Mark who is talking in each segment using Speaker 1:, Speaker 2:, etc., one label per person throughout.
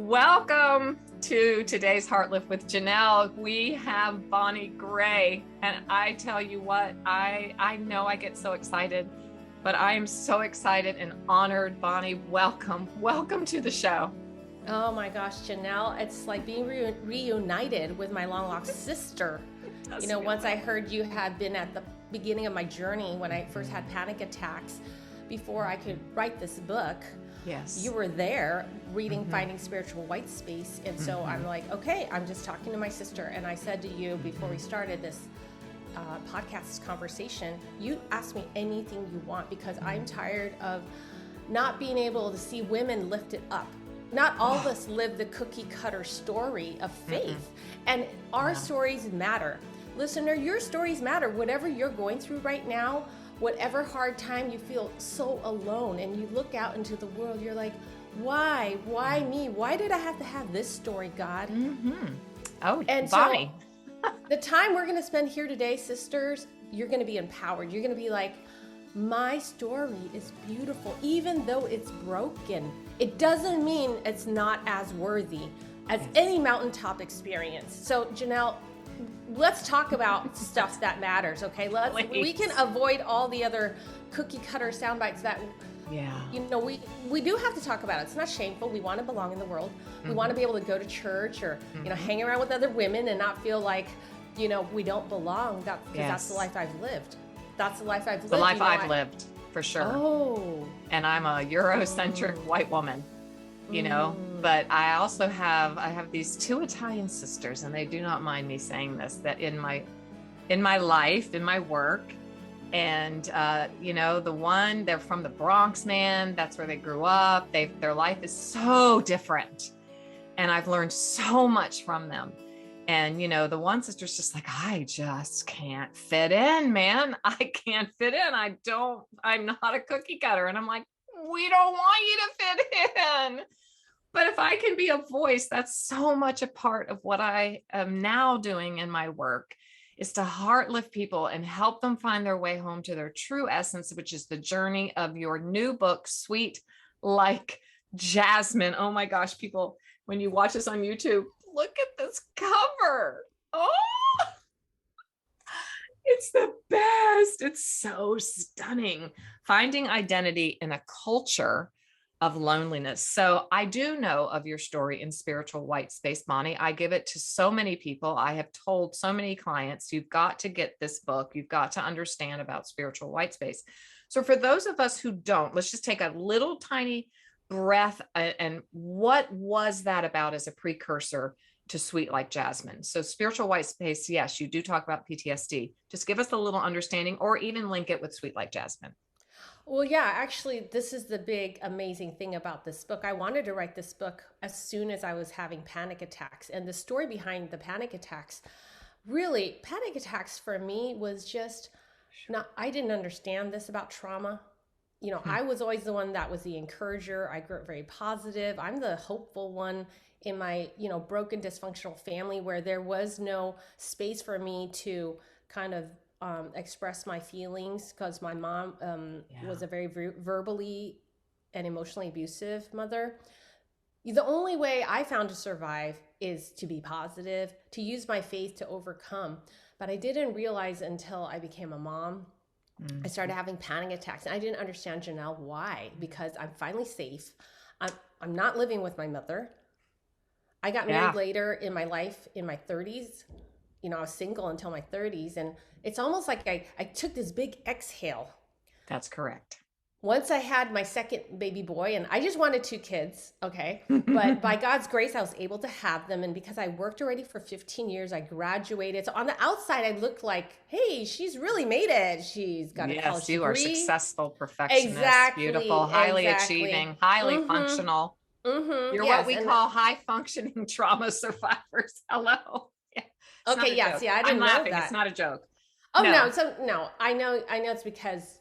Speaker 1: Welcome to today's Heartlift with Janell. We have Bonnie Gray, and I tell you what, I know I get so excited, but I am so excited and honored. Bonnie, welcome to the show.
Speaker 2: Oh my gosh, Janell, it's like being reunited with my long lost sister. Once I heard you had been at the beginning of my journey when I first had panic attacks, before I could write this book.
Speaker 1: Yes.
Speaker 2: You were there reading Finding Spiritual White Space. And so I'm like, okay, I'm just talking to my sister. And I said to you before we started this podcast conversation, you ask me anything you want, because I'm tired of not being able to see women lifted up. Not all of us live the cookie cutter story of faith. And our stories matter. Listener, your stories matter. Whatever you're going through right now, whatever hard time you feel so alone, and you look out into the world, you're like, why me? Why did I have to have this story, God?
Speaker 1: Oh,
Speaker 2: and
Speaker 1: Bonnie.
Speaker 2: So the time we're going to spend here today, sisters, you're going to be empowered. You're going to be like, my story is beautiful. Even though it's broken, it doesn't mean it's not as worthy as any mountaintop experience. So Janell, let's talk about stuff that matters, okay? We can avoid all the other cookie cutter sound bites that, we do have to talk about it. It's not shameful. We want to belong in the world. We want to be able to go to church or, hang around with other women and not feel like, we don't belong. That's the life I've lived. That's the life I've lived.
Speaker 1: The life I've lived, for sure.
Speaker 2: Oh.
Speaker 1: And I'm a Eurocentric white woman. But I also have these two Italian sisters, and they do not mind me saying this, that in my life, in my work, and the one, they're from the Bronx, man, that's where they grew up. Their life is so different, and I've learned so much from them. And the one sister's just like, I just can't fit in, man. I can't fit in. I'm not a cookie cutter. And I'm like, we don't want you to fit in. But if I can be a voice, that's so much a part of what I am now doing in my work, is to heart lift people and help them find their way home to their true essence, which is the journey of your new book, Sweet Like Jasmine. Oh my gosh, people, when you watch this on YouTube, look at this cover. Oh, it's the best. It's so stunning. Finding identity in a culture of loneliness. So I do know of your story in Spiritual White Space, Bonnie. I give it to so many people. I have told so many clients, you've got to get this book. You've got to understand about Spiritual White Space. So for those of us who don't, let's just take a little tiny breath. And what was that about as a precursor to Sweet Like Jasmine? So Spiritual White Space, yes, you do talk about PTSD. Just give us a little understanding, or even link it with Sweet Like Jasmine.
Speaker 2: Well, yeah, actually, this is the big, amazing thing about this book. I wanted to write this book as soon as I was having panic attacks. And the story behind the panic attacks, really, panic attacks for me was just I didn't understand this about trauma. I was always the one that was the encourager. I grew up very positive. I'm the hopeful one in my, broken, dysfunctional family, where there was no space for me to kind of express my feelings, because my mom was a very verbally and emotionally abusive mother. The only way I found to survive is to be positive, to use my faith to overcome. But I didn't realize until I became a mom. I started having panic attacks, and I didn't understand, Janell, why, because I'm finally safe. I'm not living with my mother. I got married later in my life, in my 30s. I was single until my 30s, and it's almost like I took this big exhale.
Speaker 1: That's correct.
Speaker 2: Once I had my second baby boy, and I just wanted 2 kids, okay? But by God's grace, I was able to have them. And because I worked already for 15 years, I graduated. So on the outside, I looked like, hey, she's really made it. She's got a college degree. Yes, you
Speaker 1: are successful, perfectionist, beautiful, highly achieving, highly functional. You're what we call high functioning trauma survivors. Hello.
Speaker 2: Okay, yes, I didn't know
Speaker 1: laughing.
Speaker 2: that.
Speaker 1: It's not a joke.
Speaker 2: Oh, no. So no, I know it's because,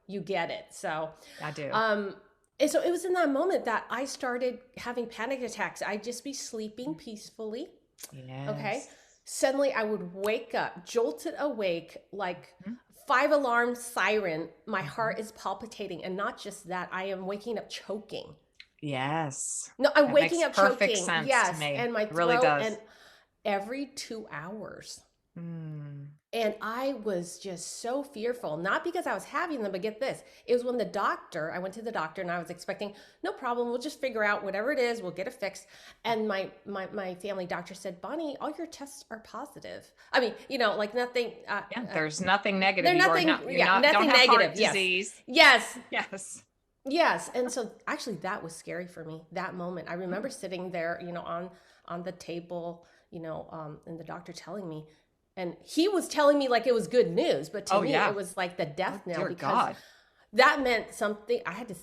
Speaker 2: you get it. So
Speaker 1: I do.
Speaker 2: And so it was in that moment that I started having panic attacks. I'd just be sleeping peacefully.
Speaker 1: Yes.
Speaker 2: Okay. Suddenly I would wake up, jolted awake, like 5-alarm siren. My heart is palpitating. And not just that, I am waking up choking.
Speaker 1: Yes.
Speaker 2: No, I'm
Speaker 1: That makes
Speaker 2: waking up
Speaker 1: perfect
Speaker 2: choking.
Speaker 1: sense to
Speaker 2: Yes,
Speaker 1: me.
Speaker 2: and my
Speaker 1: It really
Speaker 2: throat,
Speaker 1: does.
Speaker 2: and every 2 hours.
Speaker 1: Mm.
Speaker 2: And I was just so fearful, not because I was having them, but get this. It was when I went to the doctor and I was expecting, no problem, we'll just figure out whatever it is, we'll get it fixed. And my family doctor said, Bonnie, all your tests are positive. I mean, like nothing,
Speaker 1: Yeah, there's nothing negative.
Speaker 2: they're nothing,
Speaker 1: You're
Speaker 2: yeah,
Speaker 1: not, don't
Speaker 2: nothing
Speaker 1: have
Speaker 2: negative.
Speaker 1: heart
Speaker 2: Yes.
Speaker 1: disease.
Speaker 2: Yes.
Speaker 1: Yes.
Speaker 2: Yes. And so actually that was scary for me, that moment. I remember sitting there, on the table, and the doctor telling me, and he was telling me like it was good news, but to
Speaker 1: Oh,
Speaker 2: me, it
Speaker 1: yeah.
Speaker 2: was like the
Speaker 1: Oh,
Speaker 2: death knell
Speaker 1: dear
Speaker 2: because
Speaker 1: God.
Speaker 2: that meant something. I had to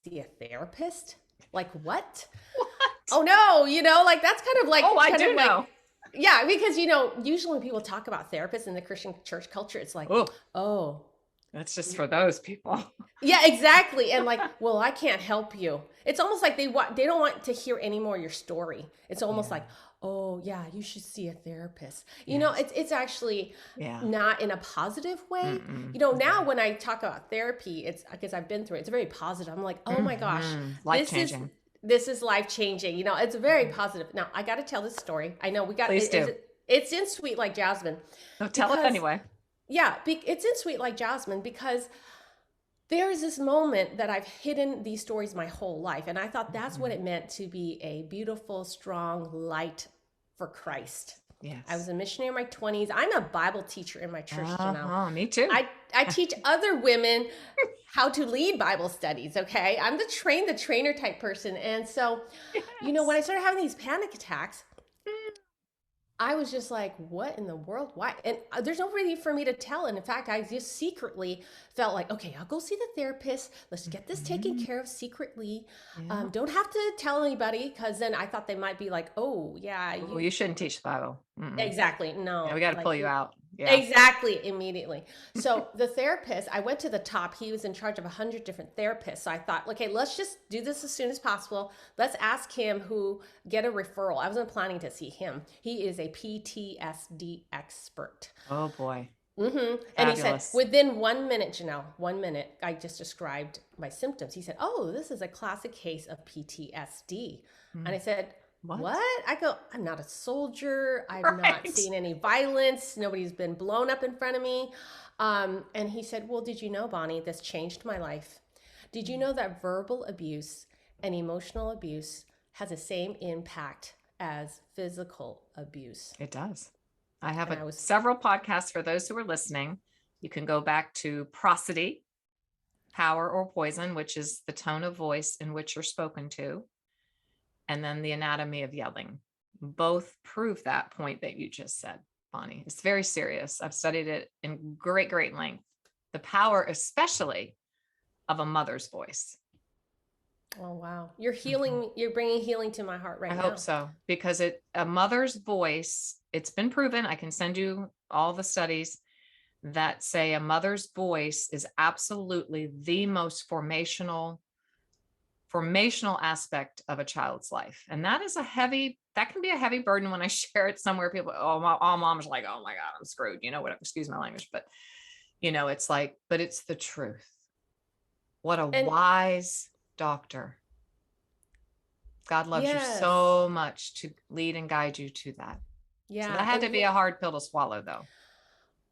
Speaker 2: see a therapist. Like what?
Speaker 1: What?
Speaker 2: Oh no, like that's
Speaker 1: Oh, I do
Speaker 2: like,
Speaker 1: know.
Speaker 2: yeah, because usually when people talk about therapists in the Christian church culture, it's like,
Speaker 1: Oh,
Speaker 2: oh,
Speaker 1: that's just for those people.
Speaker 2: yeah, exactly. And like, well, I can't help you. It's almost like they don't want to hear any more your story. It's almost
Speaker 1: Yeah.
Speaker 2: like, oh yeah, you should see a therapist.
Speaker 1: Yes.
Speaker 2: It's actually
Speaker 1: Yeah.
Speaker 2: not in a positive way.
Speaker 1: Mm-mm.
Speaker 2: Now when I talk about therapy, it's because I've been through it. It's very positive. I'm like, oh my gosh,
Speaker 1: Life
Speaker 2: this is
Speaker 1: changing.
Speaker 2: this is life changing. It's very positive. Now I got to tell this story. I know we got
Speaker 1: Please do.
Speaker 2: it's in Sweet Like Jasmine
Speaker 1: No, tell it
Speaker 2: because
Speaker 1: anyway.
Speaker 2: yeah, it's in Sweet Like Jasmine because there is this moment that I've hidden these stories my whole life. And I thought that's what it meant to be a beautiful, strong light for Christ. I was
Speaker 1: Yes.
Speaker 2: a missionary in my 20s. I'm a Bible teacher in my church, Janelle.
Speaker 1: Me too.
Speaker 2: I teach other women how to lead Bible studies, okay? I'm the trainer type person. And so, when I
Speaker 1: Yes.
Speaker 2: started having these panic attacks, I was just like, what in the world? Why? And there's nobody for me to tell. And in fact, I just secretly felt like, okay, I'll go see the therapist. Let's get this taken care of secretly.
Speaker 1: Yeah.
Speaker 2: Don't have to tell anybody because then I thought they might be like, oh, yeah,
Speaker 1: Well, you shouldn't teach the Bible.
Speaker 2: exactly.
Speaker 1: Yeah, we
Speaker 2: No,
Speaker 1: got to
Speaker 2: like
Speaker 1: pull you out. Yeah.
Speaker 2: exactly immediately. So the therapist, I went to the top. He was in charge of 100 different therapists. So I thought, okay, let's just do this as soon as possible. Let's ask him get a referral. I wasn't planning to see him. He is a PTSD expert.
Speaker 1: Oh boy.
Speaker 2: And he said,
Speaker 1: Fabulous.
Speaker 2: within 1 minute, Janelle, 1 minute, I just described my symptoms. He said, oh, this is a classic case of PTSD. And I said, what? I go, I'm not a soldier. I've not seen any violence. Nobody's been blown up in front of me. And he said, well, did you know, Bonnie, this changed my life. Did you know that verbal abuse and emotional abuse has the same impact as physical abuse?
Speaker 1: It does. I have
Speaker 2: And
Speaker 1: several podcasts for those who are listening. You can go back to prosody, power or poison, which is the tone of voice in which you're spoken to, and then the anatomy of yelling. Both prove that point that you just said, Bonnie. It's very serious. I've studied it in great, great length. The power, especially of a mother's voice.
Speaker 2: Oh, wow. You're bringing healing to my heart right now.
Speaker 1: I hope so, because a mother's voice, it's been proven. I can send you all the studies that say a mother's voice is absolutely the most formational aspect of a child's life. And that can be a heavy burden when I share it somewhere. People, all moms are like, oh my God, I'm screwed, whatever, excuse my language, but it's like, but it's the truth. What a wise doctor. God loves you so much to lead and guide you to that. Yeah. So that had to be a hard pill to swallow though.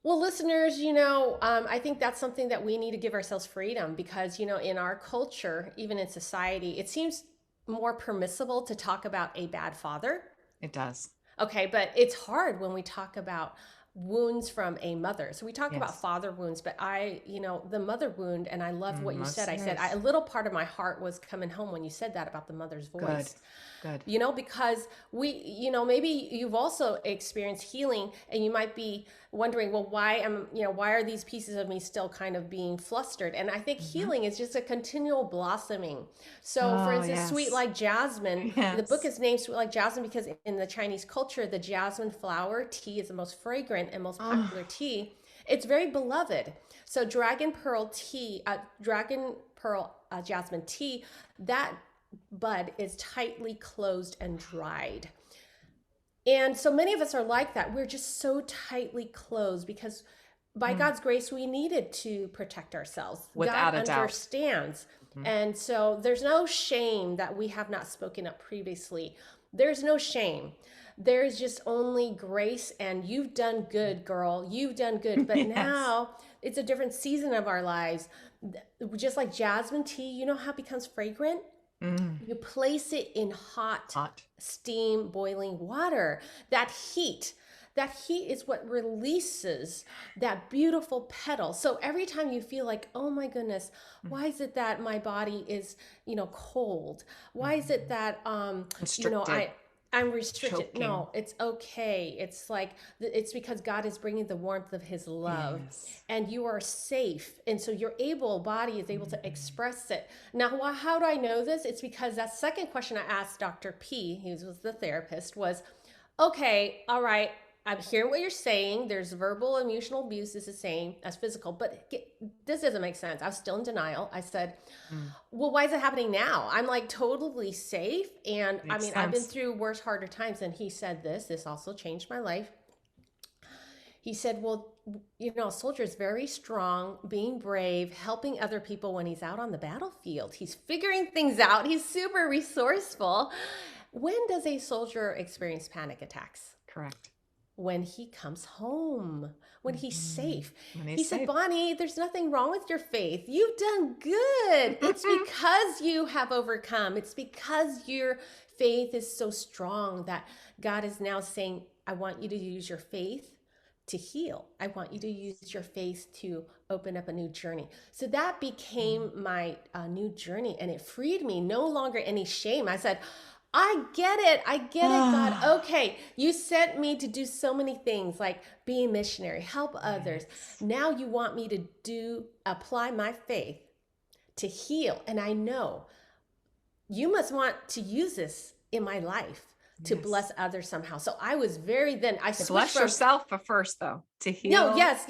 Speaker 2: Well, listeners, I think that's something that we need to give ourselves freedom because, in our culture, even in society, it seems more permissible to talk about a bad father.
Speaker 1: It does.
Speaker 2: Okay, but it's hard when we talk about wounds from a mother. So we talk about father wounds, but the mother wound, and I love what you said. I said, a little part of my heart was coming home when you said that about the mother's voice.
Speaker 1: Good.
Speaker 2: Because maybe you've also experienced healing and you might be wondering, well, why are these pieces of me still kind of being flustered? And I think healing is just a continual blossoming. So for instance, Sweet Like Jasmine, the book is named Sweet Like Jasmine because in the Chinese culture, the jasmine flower tea is the most fragrant and most popular tea. It's very beloved. So dragon pearl jasmine tea, that bud is tightly closed and dried. And so many of us are like that. We're just so tightly closed because by God's grace, we needed to protect ourselves.
Speaker 1: Without
Speaker 2: God
Speaker 1: a doubt.
Speaker 2: understands. And so there's no shame that we have not spoken up previously. There's no shame. There's just only grace, and you've done good, girl. You've done good. But now it's a different season of our lives. Just like jasmine tea, you know how it becomes fragrant? You place it in hot steam, boiling water. That heat is what releases that beautiful petal. So every time you feel like, oh my goodness, why is it that my body is, cold? Why is it that, I'm restricted?
Speaker 1: Choking.
Speaker 2: No, it's okay. It's like, it's because God is bringing the warmth of his love, and you are safe. And so your body is able to express it. Now, how do I know this? It's because that second question I asked Dr. P, who was the therapist, was, okay, all right, I'm hearing what you're saying. There's verbal and emotional abuse is the same as physical, but this doesn't make sense. I was still in denial. I said, well, why is it happening now? I'm like totally safe. And
Speaker 1: Makes sense.
Speaker 2: I've been through worse, harder times. And he said this also changed my life. He said, well, a soldier is very strong, being brave, helping other people when he's out on the battlefield. He's figuring things out. He's super resourceful. When does a soldier experience panic attacks?
Speaker 1: Correct.
Speaker 2: When he comes home, when he's safe.
Speaker 1: He
Speaker 2: said, Bonnie, there's nothing wrong with your faith. You've done good. It's because you have overcome. It's because your faith is so strong that God is now saying, I want you to use your faith to heal. I want you to use your faith to open up a new journey. So that became my new journey, and it freed me. No longer any shame. I said, I get it, God. Okay, you sent me to do so many things, like be a missionary, help others. Now you want me to apply my faith to heal. And I know you must want to use this in my life to bless others somehow. So I was I switched
Speaker 1: bless yourself first, though, to heal.
Speaker 2: No, yes.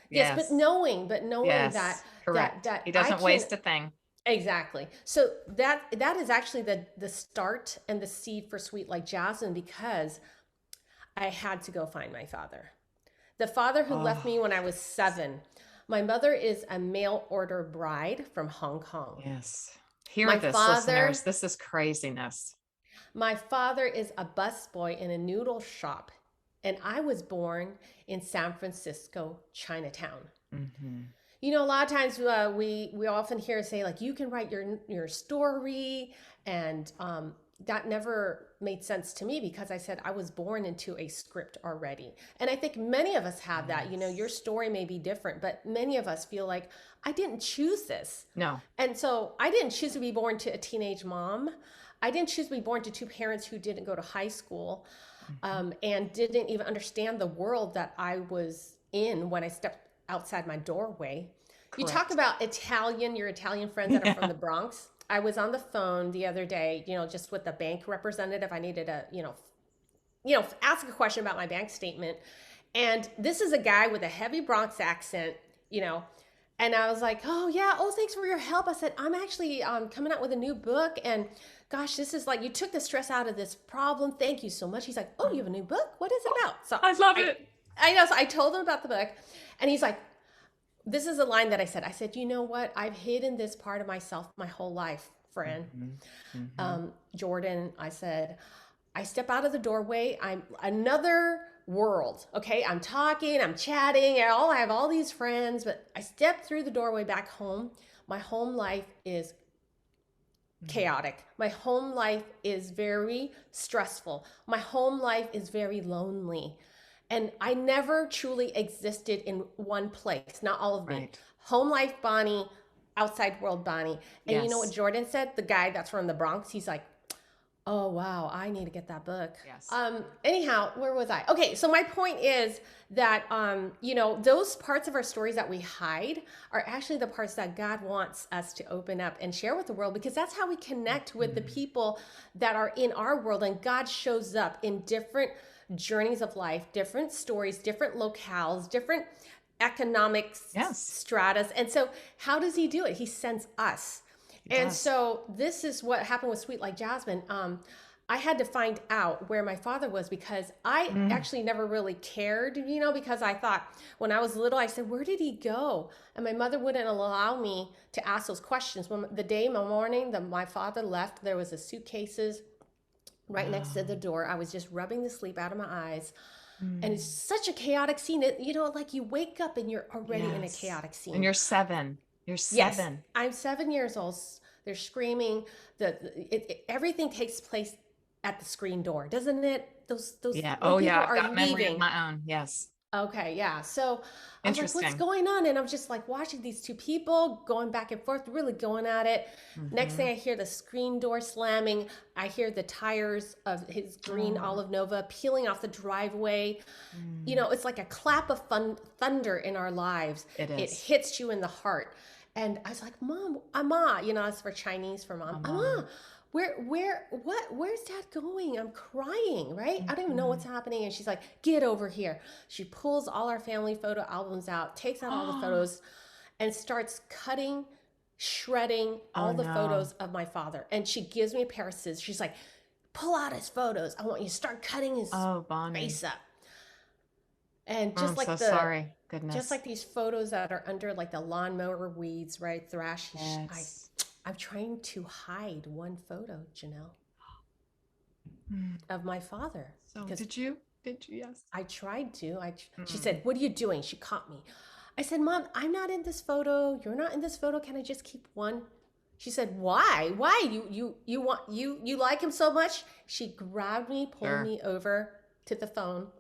Speaker 2: But knowing that
Speaker 1: correct.
Speaker 2: that
Speaker 1: he doesn't waste a thing.
Speaker 2: Exactly. So that is actually the start and the seed for Sweet Like Jasmine, because I had to go find my father. The father who left me when I was 7. My mother is a mail order bride from Hong Kong.
Speaker 1: Yes. Listeners. This is craziness. My
Speaker 2: father is a busboy in a noodle shop, and I was born in San Francisco, Chinatown. A lot of times we often hear say, like, you can write your story, and that never made sense to me, because I said I was born into a script already. And I think many of us have that. Your story may be different, but many of us feel like, I didn't choose this.
Speaker 1: No.
Speaker 2: And so I didn't choose to be born to a teenage mom. I didn't choose to be born to 2 parents who didn't go to high school and didn't even understand the world that I was in when I stepped outside my doorway. Correct. You talk about your Italian friends that are from the Bronx. I was on the phone the other day, just with the bank representative. I needed to, ask a question about my bank statement. And this is a guy with a heavy Bronx accent, and I was like, thanks for your help. I said, I'm actually coming out with a new book, and gosh, this is like, you took the stress out of this problem. Thank you so much. He's like, oh, you have a new book? What is it about? So
Speaker 1: I love it.
Speaker 2: I know. So I told him about the book, and he's like, this is a line that I said, you know what? I've hidden this part of myself my whole life, friend. Jordan, I said, I step out of the doorway. I'm another world. Okay. I'm talking, I'm chatting, I have all these friends, but I step through the doorway back home. My home life is chaotic. My home life is very stressful. My home life is very lonely. And I never truly existed in one place, not all of me.
Speaker 1: Right.
Speaker 2: Home life Bonnie, outside world Bonnie. And you know what Jordan said? The guy that's from the Bronx, he's like, oh, wow, I need to get that book.
Speaker 1: Yes.
Speaker 2: Anyhow, where was I? Okay, so my point is that, those parts of our stories that we hide are actually the parts that God wants us to open up and share with the world, because that's how we connect with the people that are in our world. And God shows up in different journeys of life, different stories, different locales, different economic stratas. And so how does he do it? He sends us. So this is what happened with Sweet Like Jasmine. I had to find out where my father was because I
Speaker 1: Mm.
Speaker 2: actually never really cared, because I thought when I was little, I said, where did he go? And my mother wouldn't allow me to ask those questions. When the day, my morning that my father left, there was a suitcases right next to the
Speaker 1: Wow.
Speaker 2: door. I was just rubbing the sleep out of my eyes. And it's
Speaker 1: Mm.
Speaker 2: such a chaotic scene. Like you wake up and you're already in a
Speaker 1: Yes.
Speaker 2: chaotic
Speaker 1: And
Speaker 2: scene.
Speaker 1: you're 7. You're
Speaker 2: Yes,
Speaker 1: 7.
Speaker 2: I'm 7 years old. They're screaming. Everything takes place at the screen door, doesn't it? Those
Speaker 1: Yeah.
Speaker 2: when
Speaker 1: Oh, yeah.
Speaker 2: people
Speaker 1: I've
Speaker 2: are
Speaker 1: got memory of
Speaker 2: leaving.
Speaker 1: my own. Yes.
Speaker 2: Okay, yeah. So I was like, what's
Speaker 1: Interesting.
Speaker 2: going on? And I'm just like watching these two people going back and forth, really going at it. Next thing
Speaker 1: Hmm.
Speaker 2: I hear the screen door slamming. I hear the tires of his green
Speaker 1: Oh.
Speaker 2: Olive Nova peeling off the driveway.
Speaker 1: Mm.
Speaker 2: It's like a clap of thunder in our lives.
Speaker 1: It
Speaker 2: It
Speaker 1: is.
Speaker 2: hits you in the heart. And I was like, Mom, Ama, it's for Chinese for mom. Ama,
Speaker 1: Mama.
Speaker 2: where's dad going? I'm crying, right? I don't even know what's
Speaker 1: Hmm.
Speaker 2: happening. And she's like, get over here. She pulls all our family photo albums out, takes out all the
Speaker 1: Oh,
Speaker 2: photos, and starts cutting, shredding
Speaker 1: oh
Speaker 2: all the
Speaker 1: no.
Speaker 2: photos of my father. And she gives me a pair of scissors. She's like, pull out his photos. I want you to start cutting his
Speaker 1: Oh, Bonnie.
Speaker 2: face up. And
Speaker 1: Oh, I'm so sorry.
Speaker 2: just
Speaker 1: Goodness.
Speaker 2: like these photos that are under like the lawnmower weeds, right?
Speaker 1: Yes.
Speaker 2: I'm trying to hide one photo, Janelle,
Speaker 1: Mm.
Speaker 2: of my father
Speaker 1: So
Speaker 2: because
Speaker 1: did you? Did you? Yes.
Speaker 2: I tried to. She
Speaker 1: Mm.
Speaker 2: said, "What are you doing?" She caught me. I said, "Mom, I'm not in this photo. You're not in this photo. Can I just keep one?" She said, "Why? Why? You want you like him so much?" She grabbed me, pulled
Speaker 1: Sure.
Speaker 2: me over to the phone.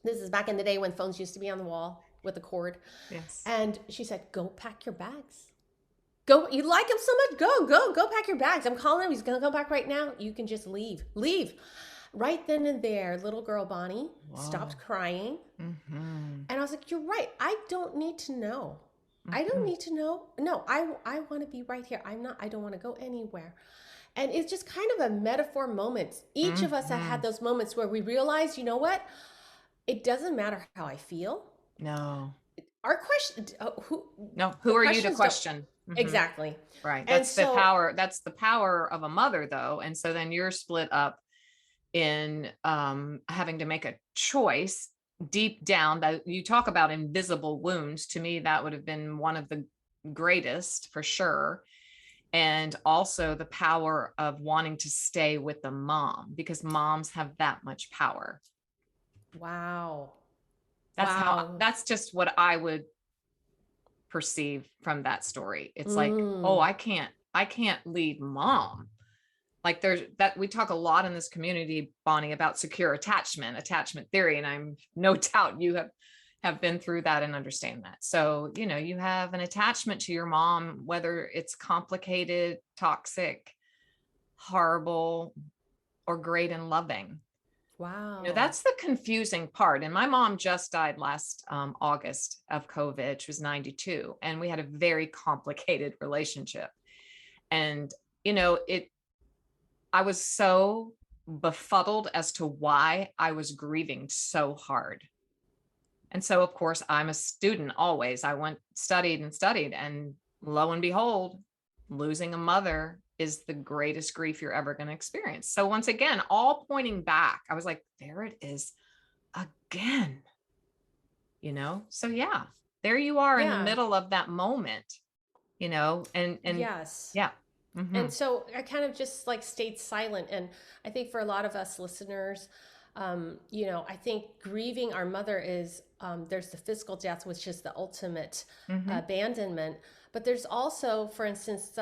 Speaker 2: This is back in the day when phones used to be on the wall with a cord.
Speaker 1: Yes.
Speaker 2: And she said, "Go pack your bags. Go. You like him so much. Go pack your bags. I'm calling him. He's gonna come back right now. You can just leave." Right then and there, little girl Bonnie stopped
Speaker 1: Whoa.
Speaker 2: crying,
Speaker 1: Mm-hmm.
Speaker 2: and I was like, "You're right. I don't need to know. I don't
Speaker 1: Mm-hmm.
Speaker 2: need to know. No, I want to be right here. I'm not. I don't want to go anywhere." And it's just kind of a metaphor moment. Each of us have
Speaker 1: Mm-hmm.
Speaker 2: had those moments where we realize, you know what? It doesn't matter how I feel.
Speaker 1: No.
Speaker 2: Our question, who
Speaker 1: No.
Speaker 2: the
Speaker 1: Who are you to
Speaker 2: questions don't
Speaker 1: question? Mm-hmm.
Speaker 2: exactly.
Speaker 1: Right.
Speaker 2: And
Speaker 1: That's the
Speaker 2: so,
Speaker 1: power. That's the power of a mother, though. And so then you're split up in having to make a choice deep down. That you talk about invisible wounds. To me, that would have been one of the greatest for sure. And also the power of wanting to stay with the mom because moms have that much power.
Speaker 2: wow,
Speaker 1: That's how,
Speaker 2: wow,
Speaker 1: that's just what I would perceive from that story. It's like, oh,
Speaker 2: mm,
Speaker 1: I can't leave mom. Like there's that we talk a lot in this community, Bonnie, about secure attachment theory. And I'm no doubt you have been through that and understand that. So, you have an attachment to your mom, whether it's complicated, toxic, horrible, or great and loving.
Speaker 2: wow,
Speaker 1: That's the confusing part. And my mom just died last August of COVID. She was 92, and we had a very complicated relationship. And it I was so befuddled as to why I was grieving so hard. And so, of course, I'm a student always. I went, studied and studied. And lo and behold, losing a mother is the greatest grief you're ever going to experience. So, once again, all pointing back, I was like, there it is again. So yeah, there you are in the
Speaker 2: yeah,
Speaker 1: middle of that moment, and
Speaker 2: yes.
Speaker 1: yeah. Hmm.
Speaker 2: And so I kind of just like stayed silent. And I think for a lot of us listeners, I think grieving our mother is there's the physical death, which is the ultimate
Speaker 1: Hmm.
Speaker 2: abandonment. But there's also, for instance,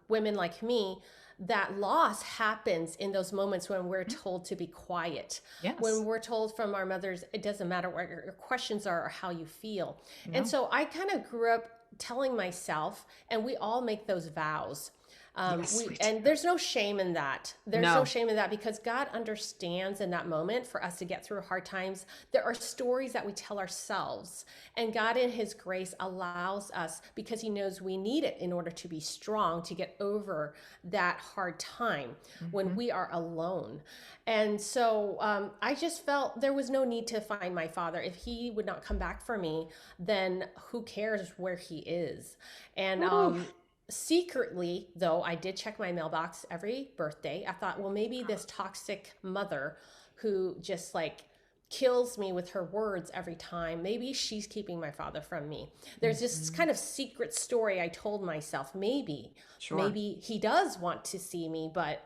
Speaker 2: women like me, that loss happens in those moments when we're told to be quiet,
Speaker 1: Yes.
Speaker 2: when we're told from our mothers, it doesn't matter what your questions are or how you feel. And
Speaker 1: No.
Speaker 2: so I kind of grew up telling myself, and we all make those vows.
Speaker 1: Yes,
Speaker 2: We
Speaker 1: we do.
Speaker 2: and there's no shame in that. There's no
Speaker 1: No.
Speaker 2: shame in that because God understands in that moment for us to get through hard times. There are stories that we tell ourselves, and God in His grace allows us because He knows we need it in order to be strong to get over that hard time when
Speaker 1: Hmm.
Speaker 2: we are alone. And so I just felt there was no need to find my father. If he would not come back for me, then who cares where he is? And
Speaker 1: Oof.
Speaker 2: secretly, though, I did check my mailbox every birthday. I thought, well, maybe this toxic mother who just like kills me with her words every time, maybe she's keeping my father from me. There's this kind of secret story I told myself.
Speaker 1: Sure.
Speaker 2: Maybe he does want to see me, but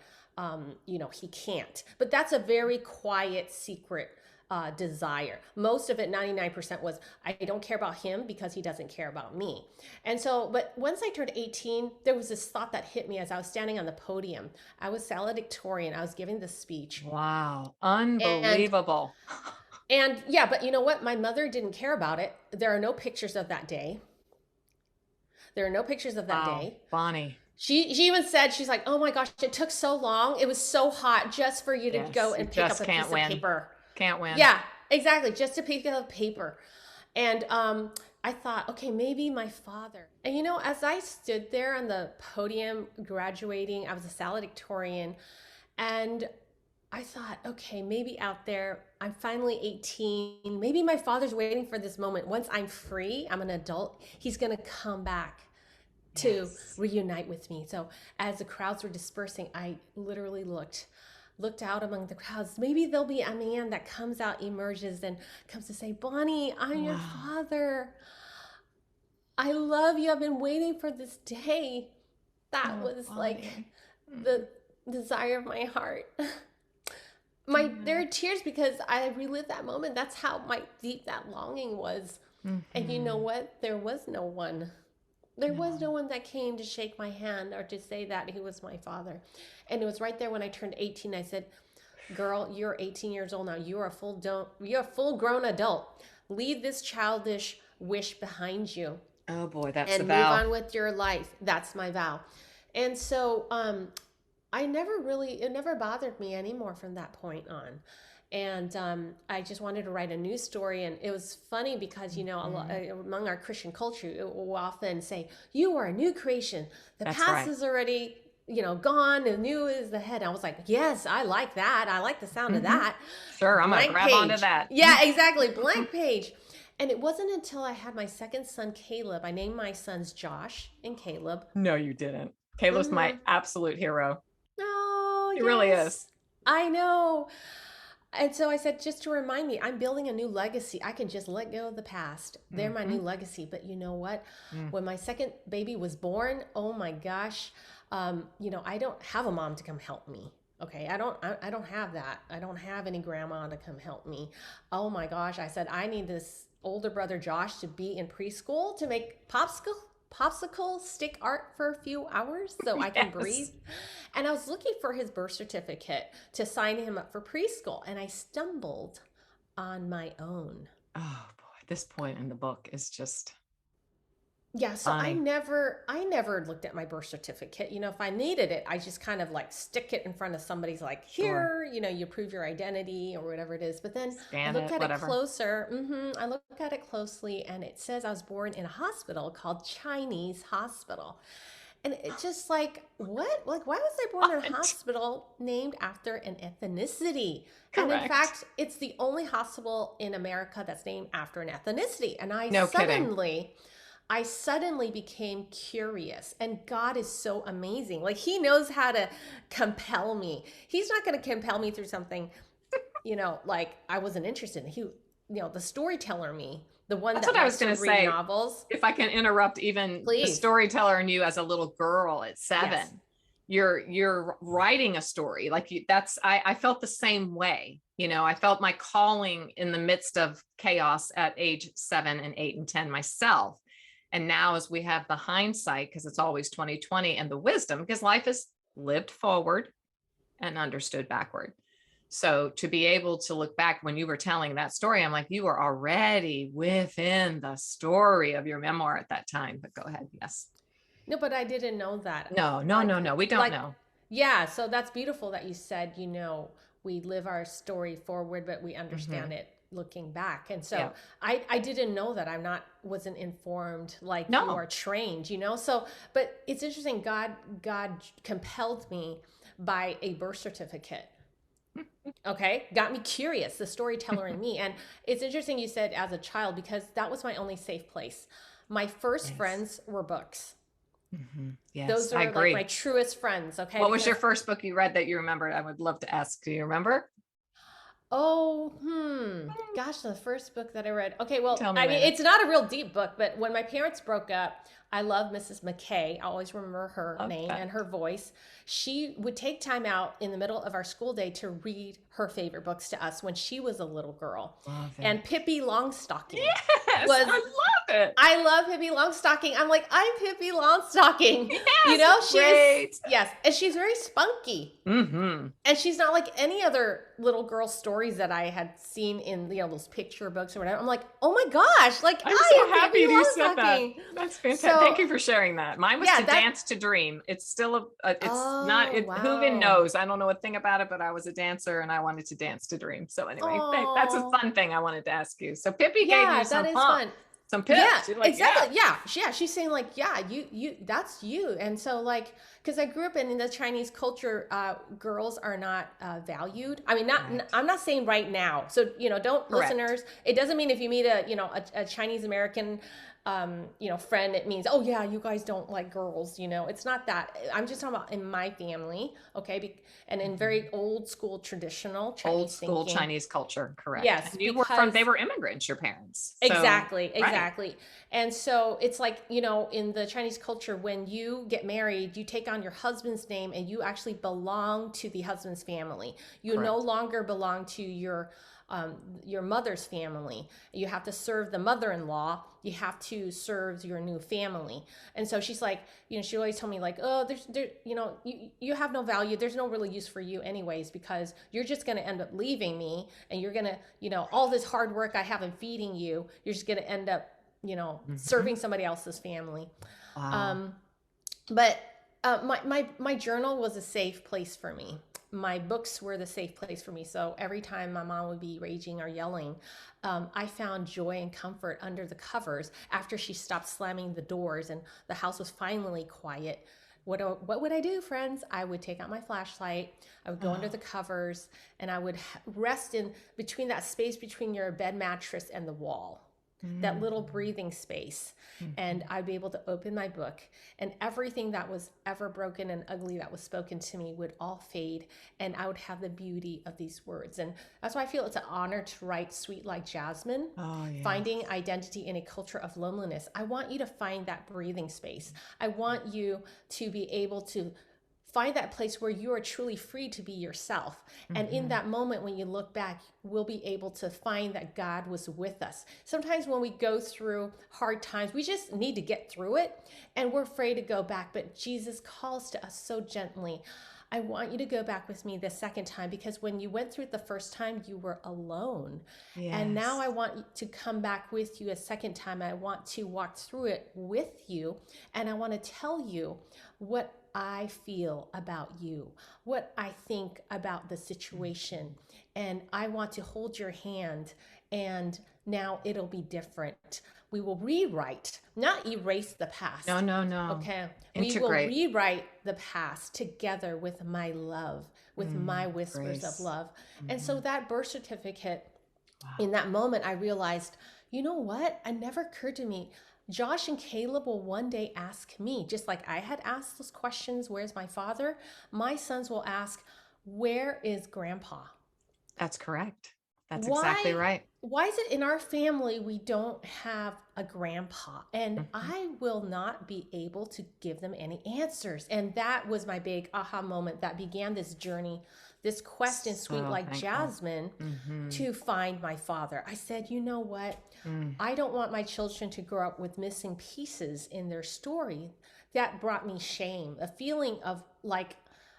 Speaker 2: he can't. But that's a very quiet secret desire. Most of it, 99%, was I don't care about him because he doesn't care about me. And so, but once I turned 18, there was this thought that hit me as I was standing on the podium. I was valedictorian. I was giving this speech.
Speaker 1: Wow.
Speaker 2: And
Speaker 1: Unbelievable.
Speaker 2: and yeah, but you know what? My mother didn't care about it. There are no pictures of that day. There are no pictures of that
Speaker 1: Wow.
Speaker 2: day.
Speaker 1: Bonnie.
Speaker 2: She even said, she's like, oh my gosh, it took so long. It was so hot just for you to go
Speaker 1: Yes. You
Speaker 2: and pick up
Speaker 1: just
Speaker 2: a
Speaker 1: can't
Speaker 2: piece
Speaker 1: win.
Speaker 2: of paper.
Speaker 1: Can't win.
Speaker 2: Yeah, exactly. Just to pick up paper. And I thought, okay, maybe my father. And as I stood there on the podium graduating, I was a valedictorian. And I thought, okay, maybe out there, I'm finally 18. Maybe my father's waiting for this moment. Once I'm free, I'm an adult, he's going to come back to
Speaker 1: Yes.
Speaker 2: reunite with me. So as the crowds were dispersing, I literally looked out among the crowds. Maybe there'll be a man that comes out, emerges, and comes to say, Bonnie, I'm your
Speaker 1: Wow.
Speaker 2: father. I love you. I've been waiting for this day. That
Speaker 1: Oh,
Speaker 2: was like
Speaker 1: Bonnie.
Speaker 2: the desire of my heart. There are tears because I relived that moment. That's how deep that longing was. And you know what? There was no one. There was no one that came to shake my hand or to say that he was my father. And it was right there when I turned 18. I said, girl, you're 18 years old now. You're a full grown adult. Leave this childish wish behind you
Speaker 1: Oh boy, that's the
Speaker 2: and move
Speaker 1: vow.
Speaker 2: on with your life. That's my vow. And so it never bothered me anymore from that point on. And I just wanted to write a news story. And it was funny because, among our Christian culture, it will often say, you are a new creation. The
Speaker 1: That's
Speaker 2: past
Speaker 1: right.
Speaker 2: is already, gone. The new is the head. I was like, yes, I like that. I like the sound of that.
Speaker 1: Sure, I'm gonna
Speaker 2: Blank
Speaker 1: grab onto
Speaker 2: page.
Speaker 1: that.
Speaker 2: Yeah, exactly. Blank page. And it wasn't until I had my second son, Caleb. I named my sons Josh and Caleb.
Speaker 1: No, you didn't. Caleb's my absolute hero.
Speaker 2: Oh,
Speaker 1: He really
Speaker 2: yes.
Speaker 1: is.
Speaker 2: I know. And so I said, just to remind me, I'm building a new legacy. I can just let go of the past. They're my new legacy. But you know what? When my second baby was born, oh my gosh, I don't have a mom to come help me. Okay, I don't have that. I don't have any grandma to come help me. Oh my gosh, I said, I need this older brother Josh to be in preschool to make popsicle stick art for a few hours so I can breathe. And I was looking for his birth certificate to sign him up for preschool, and I stumbled on my own.
Speaker 1: Oh boy, this point in the book is just
Speaker 2: Yeah, so
Speaker 1: funny.
Speaker 2: I never looked at my birth certificate. If I needed it, I just kind of like stick it in front of somebody's like, here, you prove your identity or whatever it is. But then I
Speaker 1: Scan
Speaker 2: look
Speaker 1: it,
Speaker 2: at
Speaker 1: whatever.
Speaker 2: it closer. I look at it closely, and it says I was born in a hospital called Chinese Hospital. And it's just like, what? Like, why was I born in a
Speaker 1: What?
Speaker 2: hospital named after an ethnicity? And in
Speaker 1: Correct.
Speaker 2: fact, it's the only hospital in America that's named after an ethnicity. And
Speaker 1: No kidding.
Speaker 2: I suddenly became curious, and God is so amazing. Like, he knows how to compel me. He's not going to compel me through something, like I wasn't interested in. The storyteller me, the one
Speaker 1: That's
Speaker 2: that
Speaker 1: what I was
Speaker 2: likes to
Speaker 1: going to
Speaker 2: read
Speaker 1: say.
Speaker 2: novels.
Speaker 1: If I can interrupt, even the
Speaker 2: Please.
Speaker 1: storyteller in you as a little girl at 7,
Speaker 2: Yes.
Speaker 1: you're writing a story. Like I felt the same way. I felt my calling in the midst of chaos at age 7 and 8 and 10 myself. And now as we have the hindsight, because it's always 2020, and the wisdom, because life is lived forward and understood backward. So to be able to look back when you were telling that story, I'm like, you were already within the story of your memoir at that time. But go ahead. Yes.
Speaker 2: No, but I didn't know that.
Speaker 1: No. We don't know.
Speaker 2: Yeah, so that's beautiful that you said, we live our story forward, but we understand it looking back. And so I didn't know that. Wasn't informed like you are trained, So, but it's interesting. God compelled me by a birth certificate. Okay. Got me curious, the storyteller in me. And it's interesting you said as a child, because that was my only safe place. My first friends were books.
Speaker 1: Yes,
Speaker 2: Those
Speaker 1: I
Speaker 2: are like my
Speaker 1: agree.
Speaker 2: truest friends. Okay.
Speaker 1: What was your
Speaker 2: Because
Speaker 1: first book you read that you remembered? I would love to ask. Do you remember?
Speaker 2: oh, gosh, the first book that I read. Okay, well,
Speaker 1: Tell me
Speaker 2: I mean,
Speaker 1: later.
Speaker 2: it's not a real deep book, but when my parents broke up, I love Mrs. McKay. I always remember her
Speaker 1: Love
Speaker 2: name
Speaker 1: that.
Speaker 2: and her voice. She would take time out in the middle of our school day to read her favorite books to us when she was a little girl.
Speaker 1: Love
Speaker 2: And
Speaker 1: it.
Speaker 2: Pippi Longstocking
Speaker 1: Yes,
Speaker 2: was
Speaker 1: I love it.
Speaker 2: I love Pippi Longstocking. I'm like, I'm Pippi Longstocking. You
Speaker 1: Yes,
Speaker 2: know,
Speaker 1: it's
Speaker 2: she is,
Speaker 1: great.
Speaker 2: yes, and she's very spunky.
Speaker 1: Mm-hmm.
Speaker 2: And she's not like any other little girl stories that I had seen in, those picture books or whatever. I'm like, oh my gosh, like
Speaker 1: I'm
Speaker 2: I
Speaker 1: so
Speaker 2: am Pippi
Speaker 1: happy you said that.
Speaker 2: Longstocking.
Speaker 1: That's fantastic. Thank
Speaker 2: So
Speaker 1: you for sharing that. Mine was
Speaker 2: yeah,
Speaker 1: To
Speaker 2: that,
Speaker 1: Dance to Dream. It's still it's not,
Speaker 2: oh
Speaker 1: who even
Speaker 2: wow.
Speaker 1: knows? I don't know a thing about it, but I was a dancer and I wanted to dance to dream. So anyway, that's a
Speaker 2: Oh
Speaker 1: fun thing I wanted to ask you. So Pippi gave you
Speaker 2: yeah, that
Speaker 1: some
Speaker 2: is
Speaker 1: pump,
Speaker 2: fun.
Speaker 1: some pip.
Speaker 2: Yeah,
Speaker 1: She's like, yeah,
Speaker 2: exactly. Yeah, yeah. She's saying like, yeah, that's you. And so like, because I grew up in the Chinese culture, girls are not valued. I mean,
Speaker 1: correct,
Speaker 2: I'm not saying right now. So don't
Speaker 1: correct.
Speaker 2: listeners. It doesn't mean if you meet a Chinese American, friend, it means, oh yeah, you guys don't like girls. It's not that. I'm just talking about in my family, okay, and in
Speaker 1: Mhm.
Speaker 2: very old school traditional
Speaker 1: Old
Speaker 2: Chinese
Speaker 1: school
Speaker 2: thinking.
Speaker 1: Chinese culture, correct.
Speaker 2: Yes,
Speaker 1: And they
Speaker 2: because
Speaker 1: were immigrants, your parents. So,
Speaker 2: exactly,
Speaker 1: right,
Speaker 2: exactly. And so it's like, in the Chinese culture, when you get married, you take on your husband's name and you actually belong to the husband's family. You no
Speaker 1: correct.
Speaker 2: longer belong to your mother's family. You have to serve the mother-in-law. You have to serve your new family. And so she's like, she always told me like, oh, you have no value. There's no really use for you anyways, because you're just going to end up leaving me, and you're going to, all this hard work I have in feeding you, you're just going to end up,
Speaker 1: Mhm.
Speaker 2: serving somebody else's family.
Speaker 1: Wow.
Speaker 2: Um, but my journal was a safe place for me. My books were the safe place for me. So every time my mom would be raging or yelling, I found joy and comfort under the covers after she stopped slamming the doors and the house was finally quiet. What would I do, friends? I would take out my flashlight. I would go under the
Speaker 1: Oh.
Speaker 2: covers, and I would rest in between that space between your bed mattress and the wall, that little
Speaker 1: Mhm.
Speaker 2: breathing space. And
Speaker 1: Mhm.
Speaker 2: I'd be able to open my book, and everything that was ever broken and ugly that was spoken to me would all fade, and I would have the beauty of these words. And that's why I feel it's an honor to write Sweet Like Jasmine,
Speaker 1: Oh, yes.
Speaker 2: finding identity in a culture of loneliness. I want you to find that breathing space. I want you to be able to find that place where you are truly free to be yourself. And in
Speaker 1: Mhm.
Speaker 2: that moment, when you look back, we'll be able to find that God was with us. Sometimes when we go through hard times, we just need to get through it and we're afraid to go back. But Jesus calls to us so gently. I want you to go back with me the second time, because when you went through it the first time, you were alone. And now
Speaker 1: Yes.
Speaker 2: I want to come back with you a second time. I want to walk through it with you. And I want to tell you what I feel about you, what I think about the situation. And I want to hold your hand, and now it'll be different. We will rewrite, not erase the
Speaker 1: No,
Speaker 2: past.
Speaker 1: no, no.
Speaker 2: Okay. We will
Speaker 1: Integrate.
Speaker 2: rewrite the past together with my love, with my whispers of
Speaker 1: Grace.
Speaker 2: love. And so
Speaker 1: Mhm.
Speaker 2: that birth certificate,
Speaker 1: Wow.
Speaker 2: in that moment, I realized, you know what? It never occurred to me. Josh and Caleb will one day ask me, just like I had asked those questions, where's my father? My sons will ask, where is grandpa?
Speaker 1: That's correct. That's exactly
Speaker 2: why
Speaker 1: right.
Speaker 2: why is it in our family we don't have a grandpa? And
Speaker 1: Mhm.
Speaker 2: I will not be able to give them any answers. And that was my big aha moment that began this journey, this quest in Sweet
Speaker 1: So
Speaker 2: Like
Speaker 1: thankful.
Speaker 2: Jasmine,
Speaker 1: Mhm.
Speaker 2: to find my father. I said, you know what?
Speaker 1: Mm.
Speaker 2: I don't want my children to grow up with missing pieces in their story. That brought me shame, a feeling of like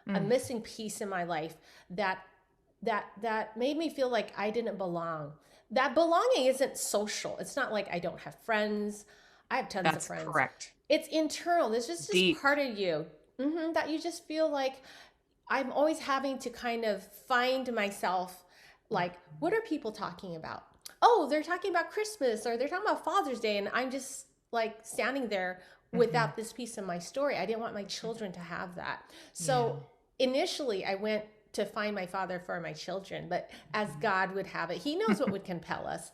Speaker 2: a
Speaker 1: Mm.
Speaker 2: missing piece in my life that made me feel like I didn't belong. That belonging isn't social. It's not like I don't have friends. I have tons of
Speaker 1: That's
Speaker 2: friends.
Speaker 1: correct.
Speaker 2: It's internal. There's just
Speaker 1: Deep.
Speaker 2: part of you, that you just feel like I'm always having to kind of find myself. Like, what are people talking about? Oh, they're talking about Christmas, or they're talking about Father's Day, and I'm just like standing there
Speaker 1: Mhm.
Speaker 2: without this piece of my story. I didn't want my children to have that.
Speaker 1: Yeah.
Speaker 2: So initially, I went to find my father for my children, but as
Speaker 1: Mhm.
Speaker 2: God would have it, He knows what would compel us.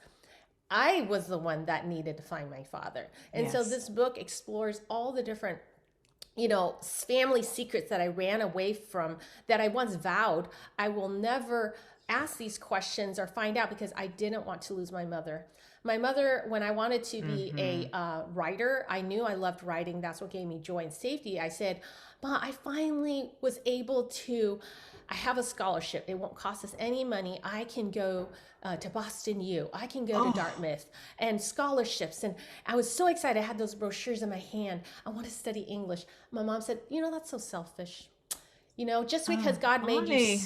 Speaker 2: I was the one that needed to find my father. And so
Speaker 1: Yes.
Speaker 2: this book explores all the different family secrets that I ran away from, that I once vowed I will never ask these questions or find out, because I didn't want to lose my mother. My mother, when I wanted to be a writer, I knew I loved writing. That's what gave me joy and safety. I said, Ma, I finally was able to, I have a scholarship. It won't cost us any money. I can go to Boston U. I can go to Dartmouth, and scholarships. And I was so excited. I had those brochures in my hand. I want to study English. My mom said, that's so selfish. Just because God made you,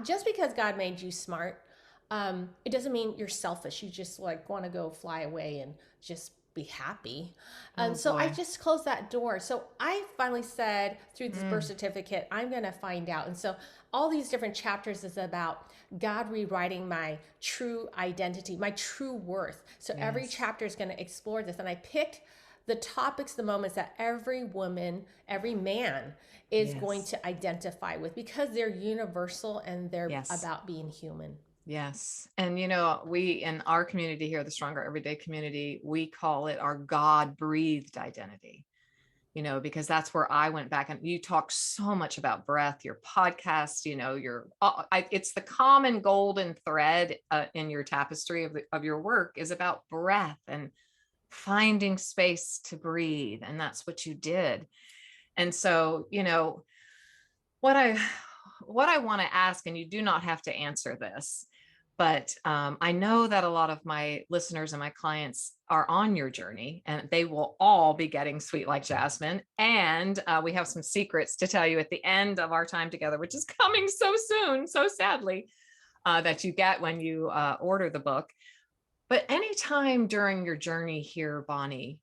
Speaker 2: just because God made you smart, it doesn't mean you're selfish. You just like want to go fly away and just be happy. So I just closed that door. So I finally said, through this birth certificate, I'm going to find out. And so all these different chapters is about God rewriting my true identity, my true worth. So every chapter is going to explore this. And I picked the topics, the moments that every woman, every man is going to identify with, because they're universal and they're about being human.
Speaker 1: Yes. And, we, in our community here, the Stronger Everyday community, we call it our God-breathed identity, because that's where I went back, and you talk so much about breath, your podcast, it's the common golden thread in your tapestry of your work is about breath and finding space to breathe. And that's what you did. And so, what I want to ask, and you do not have to answer this, but I know that a lot of my listeners and my clients are on your journey, and they will all be getting Sweet Like Jasmine. And we have some secrets to tell you at the end of our time together, which is coming so soon, so sadly, that you get when you order the book. But anytime during your journey here, Bonnie,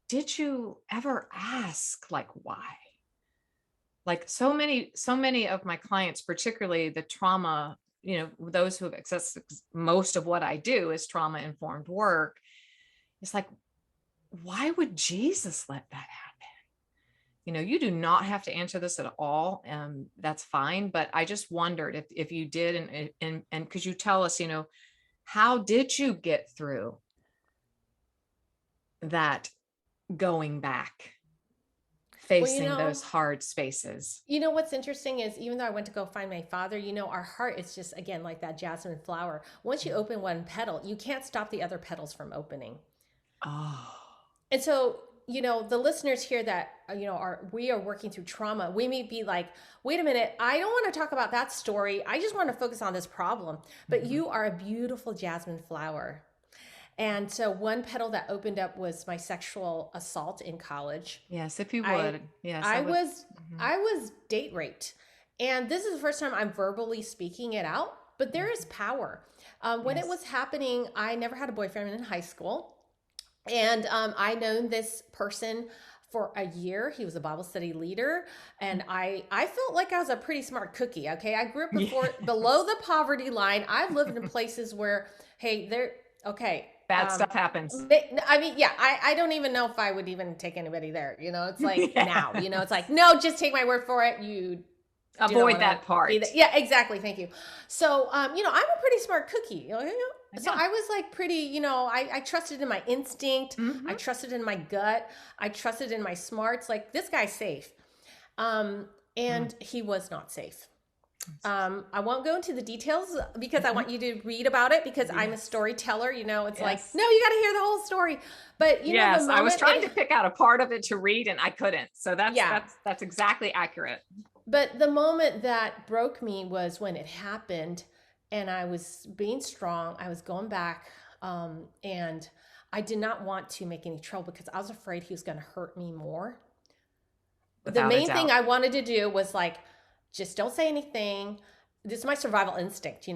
Speaker 1: did you ever ask, like, why? Like so many of my clients, particularly the trauma, those who have accessed most of what I do is trauma informed work. It's like, why would Jesus let that happen? You do not have to answer this at all. That's fine. But I just wondered if you did, and could you tell us, how did you get through that going back, facing those hard spaces?
Speaker 2: What's interesting is, even though I went to go find my father, our heart is just, again, like that jasmine flower. Once you open one petal, you can't stop the other petals from opening.
Speaker 1: Oh.
Speaker 2: And so, the listeners here that, we are working through trauma, we may be like, wait a minute, I don't want to talk about that story. I just want to focus on this problem. But you are a beautiful jasmine flower. And so one petal that opened up was my sexual assault in college.
Speaker 1: Yes, if you would. Yes.
Speaker 2: I was date raped. And this is the first time I'm verbally speaking it out, but there is power. When it was happening, I never had a boyfriend in high school. And I known this person for a year. He was a Bible study leader. And I felt like I was a pretty smart cookie. Okay. I grew up below the poverty line. I've lived in places where,
Speaker 1: bad stuff happens.
Speaker 2: I don't even know if I would even take anybody there. It's like now, it's like, no, just take my word for it. You
Speaker 1: avoid that part.
Speaker 2: Yeah, exactly. Thank you. So, I'm a pretty smart cookie. So I was like pretty, I trusted in my instinct. I trusted in my gut. I trusted in my smarts. Like, this guy's safe. And he was not safe. I won't go into the details because I want you to read about it, because I'm a storyteller. It's like, no, you got to hear the whole story. But
Speaker 1: I was trying to pick out a part of it to read, and I couldn't. So that's exactly accurate.
Speaker 2: But the moment that broke me was when it happened, and I was being strong. I was going back, and I did not want to make any trouble because I was afraid he was going to hurt me more. The main thing I wanted to do was like, just don't say anything. This is my survival instinct,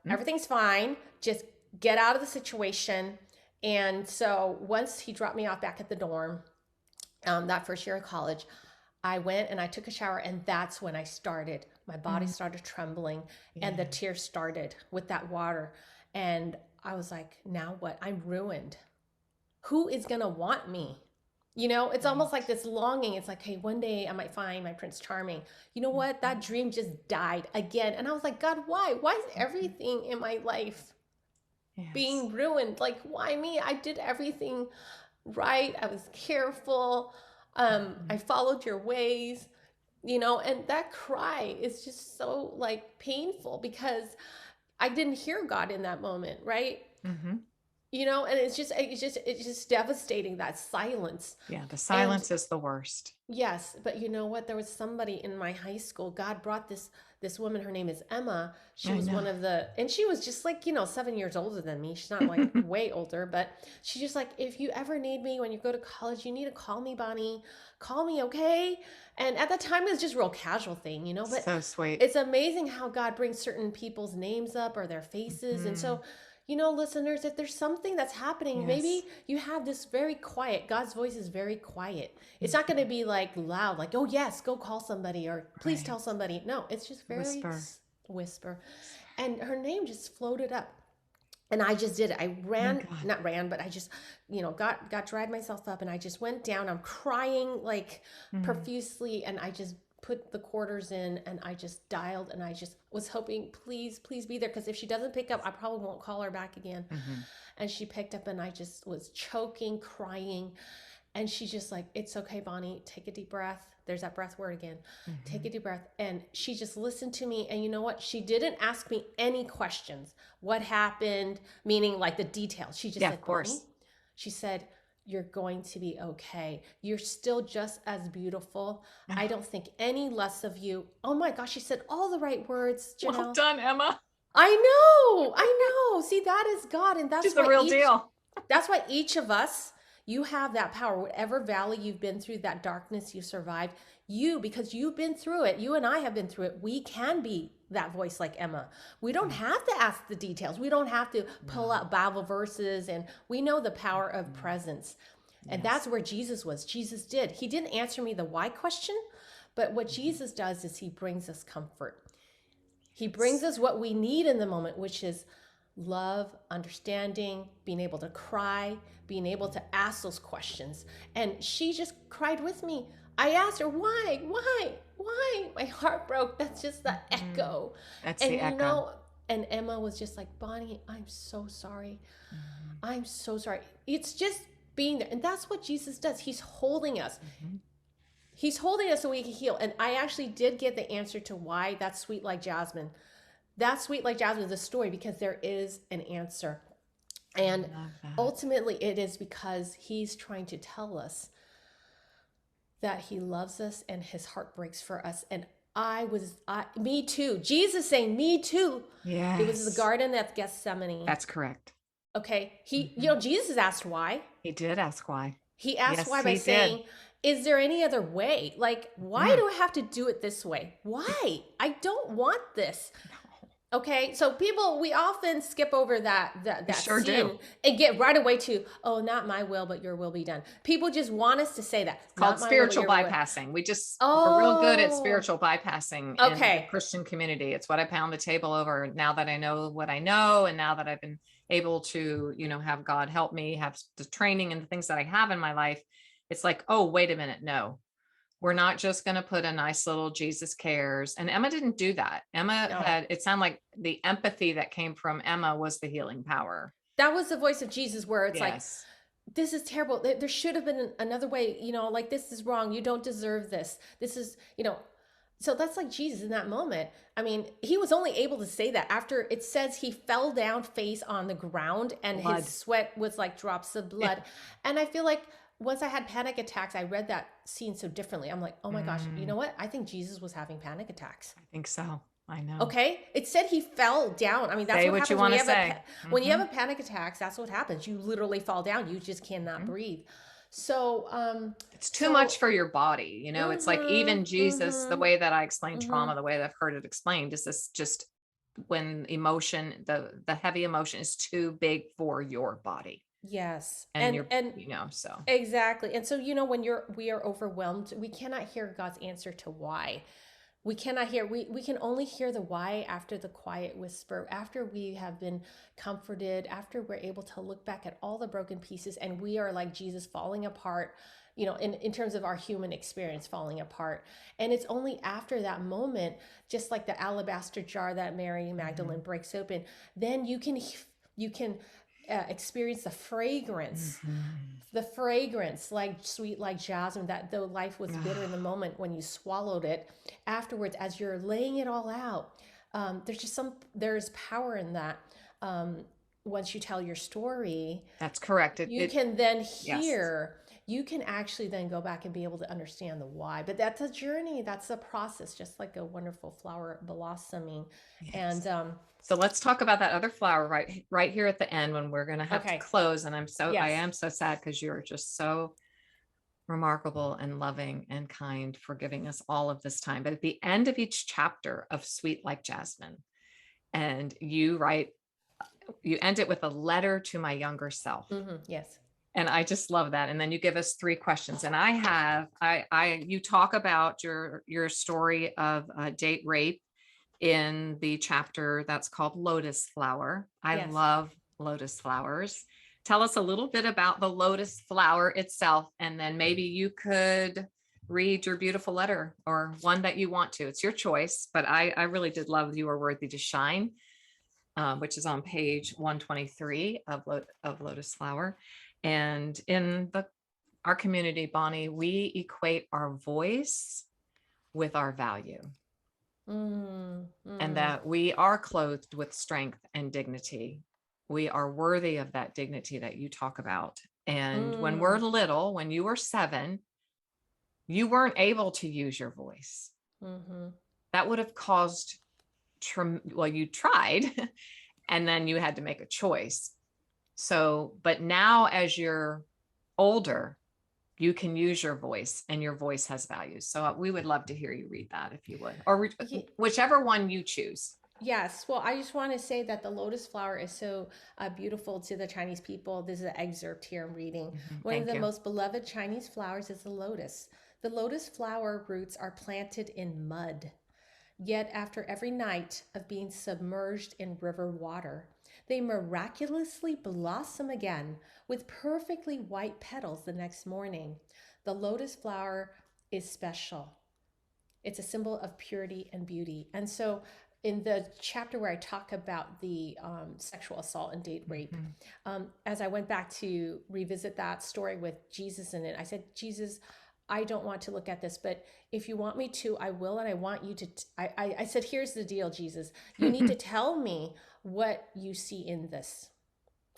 Speaker 2: everything's fine. Just get out of the situation. And so once he dropped me off back at the dorm, that first year of college, I went and I took a shower, and that's when I started. My body started trembling, and the tears started with that water. And I was like, now what? I'm ruined. Who is going to want me? It's almost like this longing. It's like, hey, one day I might find my Prince Charming. You know what? That dream just died again. And I was like, God, why? Why is everything in my life being ruined? Like, why me? I did everything right. I was careful. I followed your ways, and that cry is just so like painful because I didn't hear God in that moment, right?
Speaker 1: Mm-hmm.
Speaker 2: And it's just devastating, that silence.
Speaker 1: Yeah, the
Speaker 2: And
Speaker 1: silence is the worst.
Speaker 2: yes, but you know what? There was somebody in my high school. God brought this woman. Her name is Emma. She
Speaker 1: I
Speaker 2: was
Speaker 1: know.
Speaker 2: one of the, and she was just like 7 years older than me. She's not like way older, but she's just like, if you ever need me when you go to college, you need to call me, Bonnie. Call me, okay? And at that time, it was just a real casual thing, But
Speaker 1: So sweet.
Speaker 2: it's amazing how God brings certain people's names up or their faces, and
Speaker 1: Mm-hmm.
Speaker 2: so. Listeners, if there's something that's happening,
Speaker 1: Yes.
Speaker 2: maybe you have this very quiet, God's voice is very quiet. It's not going to be like loud, like, oh, yes, go call somebody or please tell
Speaker 1: Right.
Speaker 2: somebody. No, it's just very
Speaker 1: Whisper.
Speaker 2: whisper.
Speaker 1: Whisper.
Speaker 2: And her name just floated up. And I just did it. I
Speaker 1: Oh my
Speaker 2: ran,
Speaker 1: God.
Speaker 2: not ran, but I just, got dried myself up and I just went down. I'm crying like
Speaker 1: Mm-hmm.
Speaker 2: profusely. And I just put the quarters in and I just dialed and I just was hoping, please, please be there. Because if she doesn't pick up, I probably won't call her back again.
Speaker 1: Mm-hmm.
Speaker 2: And she picked up and I just was choking, crying. And she's just like, it's okay, Bonnie, take a deep breath. There's that breath word again. Take
Speaker 1: Mm-hmm.
Speaker 2: a deep breath. And she just listened to me. And you know what? She didn't ask me any questions. What happened? Meaning like the details. She just
Speaker 1: Yeah, of
Speaker 2: said, Bonnie,
Speaker 1: course.
Speaker 2: she said, you're going to be okay. You're still just as beautiful. I don't think any less of you. Oh my gosh, she said all the right words,
Speaker 1: Well
Speaker 2: Janelle.
Speaker 1: done, Emma.
Speaker 2: I know. See, that is God. And
Speaker 1: She's the real deal.
Speaker 2: that's why each of us, you have that power. Whatever valley you've been through, that darkness you survived, because you've been through it, you and I have been through it, we can be that voice like Emma. We don't
Speaker 1: Right.
Speaker 2: have to ask the details. We don't have to pull
Speaker 1: No.
Speaker 2: out Bible verses, and we know the power of presence. And
Speaker 1: Yes.
Speaker 2: that's where Jesus was. Jesus did. He didn't answer me the why question, but what Jesus does is he brings us comfort. He brings
Speaker 1: Yes.
Speaker 2: us what we need in the moment, which is love, understanding, being able to cry, being able to ask those questions. And she just cried with me. I asked her, why? My heart broke. That's just the
Speaker 1: Mm-hmm.
Speaker 2: echo.
Speaker 1: That's the
Speaker 2: And
Speaker 1: echo.
Speaker 2: and Emma was just like, Bonnie, I'm so sorry.
Speaker 1: Mm-hmm.
Speaker 2: I'm so sorry. It's just being there. And that's what Jesus does. He's holding us.
Speaker 1: Mm-hmm.
Speaker 2: He's holding us so we can heal. And I actually did get the answer to why that's sweet like Jasmine. That's sweet like Jasmine is a story because there is an answer. And
Speaker 1: I love that.
Speaker 2: ultimately, it is because he's trying to tell us that he loves us and his heart breaks for us. And me too. Jesus saying, me too. It was the
Speaker 1: Yes.
Speaker 2: garden at Gethsemane.
Speaker 1: That's correct.
Speaker 2: Okay.
Speaker 1: Mm-hmm.
Speaker 2: Jesus asked why.
Speaker 1: He did ask why.
Speaker 2: He asked
Speaker 1: Yes,
Speaker 2: why by
Speaker 1: he did.
Speaker 2: saying, is there any other way? Like, why
Speaker 1: Mm.
Speaker 2: do I have to do it this way? Why? I don't want this. Okay, so we often skip over that
Speaker 1: Sure
Speaker 2: scene
Speaker 1: do.
Speaker 2: and get right away to, oh, not my will, but your will be done. People just want us to say that,
Speaker 1: It's called
Speaker 2: not my will, but
Speaker 1: spiritual
Speaker 2: your will.
Speaker 1: bypassing. We're real good at
Speaker 2: Oh,
Speaker 1: spiritual bypassing in the
Speaker 2: okay.
Speaker 1: Christian community. It's what I pound the table over now that I know what I know. And now that I've been able to, have God help me, have the training and the things that I have in my life. It's like, oh, wait a minute. No, we're not just going to put a nice little Jesus cares. And Emma didn't do that.
Speaker 2: No,
Speaker 1: It sounded like the empathy that came from Emma was the healing power.
Speaker 2: that was the voice of Jesus where it's like,
Speaker 1: Yes.
Speaker 2: this is terrible. There should have been another way, like this is wrong. You don't deserve this. This is, so that's like Jesus in that moment. I mean, he was only able to say that after it says he fell down face on the ground and his
Speaker 1: Blood.
Speaker 2: sweat was like drops of blood.
Speaker 1: Yeah.
Speaker 2: And I feel like once I had panic attacks, I read that scene so differently. I'm like, oh my gosh, you know what? I think Jesus was having panic attacks.
Speaker 1: I think so. I know.
Speaker 2: Okay, it said he fell down. I mean, that's
Speaker 1: Say
Speaker 2: what
Speaker 1: what you
Speaker 2: happens
Speaker 1: want
Speaker 2: when
Speaker 1: to
Speaker 2: you have
Speaker 1: say.
Speaker 2: when you have a panic attack. That's what happens. You literally fall down. You just cannot breathe. So,
Speaker 1: It's too much for your body. It's like
Speaker 2: mm-hmm,
Speaker 1: even Jesus, the
Speaker 2: mm-hmm,
Speaker 1: way that I explain
Speaker 2: mm-hmm.
Speaker 1: trauma, the way that I've heard it explained is this just when emotion, the heavy emotion is too big for your body
Speaker 2: Yes,
Speaker 1: and
Speaker 2: and
Speaker 1: so.
Speaker 2: exactly. And so, when we are overwhelmed, we cannot hear God's answer to why. We cannot hear, we can only hear the why after the quiet whisper, after we have been comforted, after we're able to look back at all the broken pieces and we are like Jesus falling apart, in terms of our human experience falling apart. And it's only after that moment, just like the alabaster jar that Mary Magdalene breaks open, then you can experience the fragrance, like sweet like jasmine, that though life was bitter in the moment when you swallowed it, afterwards, as you're laying it all out, there's power in that. Um, Once you tell your story,
Speaker 1: That's correct.
Speaker 2: you can then
Speaker 1: Yes.
Speaker 2: hear, you can actually then go back and be able to understand the why. But that's a journey, that's a process, just like a wonderful flower blossoming.
Speaker 1: Yes.
Speaker 2: And
Speaker 1: So let's talk about that other flower right here at the end when we're going to have to
Speaker 2: okay,
Speaker 1: close. And I
Speaker 2: yes.
Speaker 1: am so sad because you're just so remarkable and loving and kind for giving us all of this time. But at the end of each chapter of Sweet Like Jasmine, and you end it with a letter to my younger self.
Speaker 2: Yes.
Speaker 1: And I just love that. And then you give us 3 questions. And you talk about your story of date rape in the chapter that's called Lotus Flower. I
Speaker 2: Yes.
Speaker 1: love lotus flowers. Tell us a little bit about the lotus flower itself, and then maybe you could read your beautiful letter or one that you want to. It's your choice, but I really did love You Are Worthy to Shine, which is on page 123 of Lotus Flower. And in our community, Bonnie, we equate our voice with our value. And that we are clothed with strength and dignity. We are worthy of that dignity that you talk about. And when we're little, when you were 7, you weren't able to use your voice. That would have caused, well, you tried, and then you had to make a choice. So, but now as you're older, you can use your voice, and your voice has value. So we would love to hear you read that if you would, or whichever one you choose.
Speaker 2: Yes. Well, I just want to say that the lotus flower is so beautiful to the Chinese people. This is an excerpt here I'm reading. One of the most beloved Chinese flowers is the lotus. The lotus flower roots are planted in mud. Yet, after every night of being submerged in river water, they miraculously blossom again with perfectly white petals the next morning. The lotus flower is special. It's a symbol of purity and beauty. And so, in the chapter where I talk about the sexual assault and date rape, as I went back to revisit that story with Jesus in it, I said, Jesus, I don't want to look at this, but if you want me to, I will. And I want you to, I said, here's the deal, Jesus. You need to tell me what you see in this.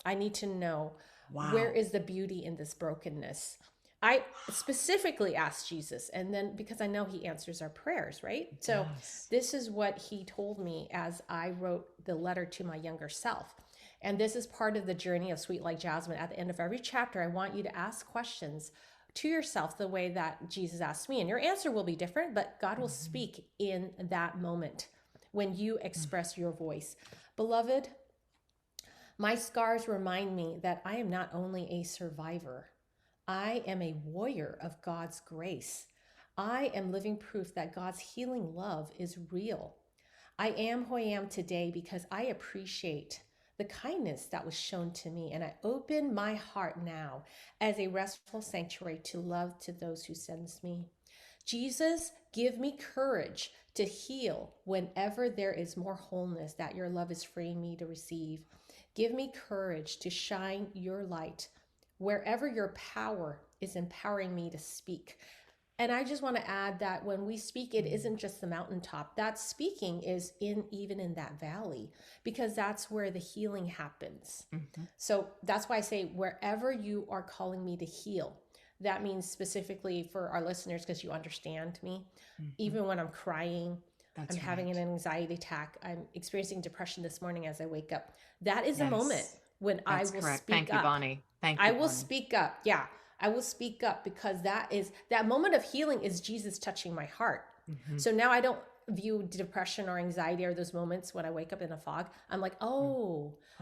Speaker 2: I need to know, where is the beauty in this brokenness? I specifically asked Jesus, and then because I know he answers our prayers, right? So this is what he told me as I wrote the letter to my younger self. And this is part of the journey of Sweet Like Jasmine. At the end of every chapter, I want you to ask questions to yourself the way that Jesus asked me. And your answer will be different, but God will speak in that moment when you express your voice. Beloved, my scars remind me that I am not only a survivor, I am a warrior of God's grace. I am living proof that God's healing love is real. I am who I am today because I appreciate the kindness that was shown to me, and I open my heart now as a restful sanctuary to love to those who sends me. Jesus, give me courage to heal whenever there is more wholeness that your love is freeing me to receive. Give me courage to shine your light wherever your power is empowering me to speak. And I just want to add that when we speak, it isn't just the mountaintop. That speaking is even in that valley, because that's where the healing happens. So that's why I say, wherever you are calling me to heal, that means specifically for our listeners, because you understand me, even when I'm crying, I'm having an anxiety attack, I'm experiencing depression this morning as I wake up. That is a moment when I will speak up.
Speaker 1: Thank you, Bonnie. Thank you.
Speaker 2: I will speak up. Yeah. I will speak up, because that moment of healing is Jesus touching my heart. So now I don't view depression or anxiety or those moments when I wake up in a fog. I'm like,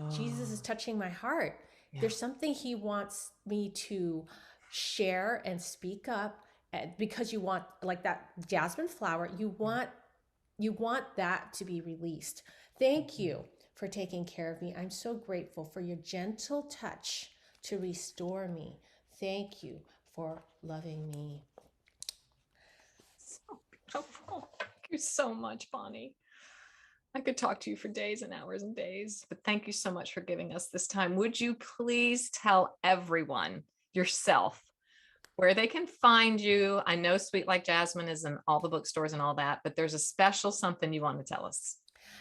Speaker 2: Jesus is touching my heart. Yeah. There's something he wants me to share and speak up, because you want, like that jasmine flower, you want that to be released. Thank you for taking care of me. I'm so grateful for your gentle touch to restore me. Thank you for loving me.
Speaker 1: So beautiful. Thank you so much, Bonnie. I could talk to you for days and hours and days, but thank you so much for giving us this time. Would you please tell everyone, yourself, where they can find you? I know Sweet Like Jasmine is in all the bookstores and all that, but there's a special something you want to tell us.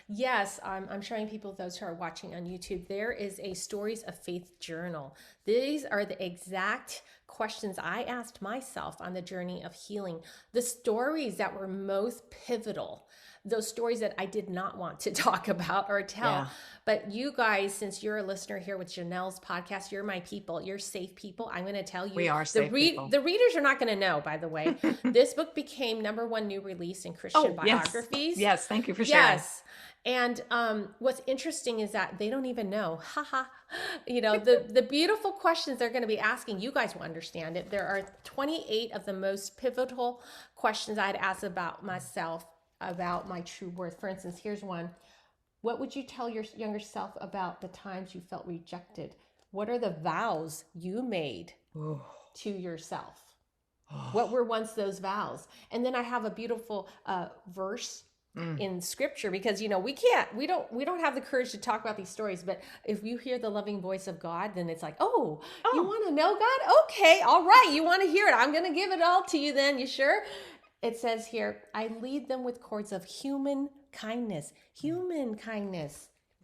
Speaker 2: Yes, I'm showing people, those who are watching on YouTube, there is a Stories of Faith journal. These are the exact questions I asked myself on the journey of healing, the stories that were most pivotal, those stories that I did not want to talk about or tell.
Speaker 1: Yeah.
Speaker 2: But you guys, since you're a listener here with Janell's podcast, you're my people, you're safe people. I'm going to tell you.
Speaker 1: We are safe people.
Speaker 2: The readers are not going to know, by the way. This book became #1 new release in Christian biographies.
Speaker 1: Yes, thank you for sharing.
Speaker 2: Yes. And what's interesting is that they don't even know, haha, the beautiful questions they're going to be asking, you guys will understand it. There are 28 of the most pivotal questions I'd ask about myself, about my true worth. For instance, here's one. What would you tell your younger self about the times you felt rejected? What are the vows you made to yourself? What were once those vows? And then I have a beautiful verse in scripture, because we don't have the courage to talk about these stories, but if you hear the loving voice of God, then it's like, oh. You want to know God? Okay, all right, you want to hear it, I'm going to give it all to you then. You sure? It says here, I lead them with cords of human kindness. You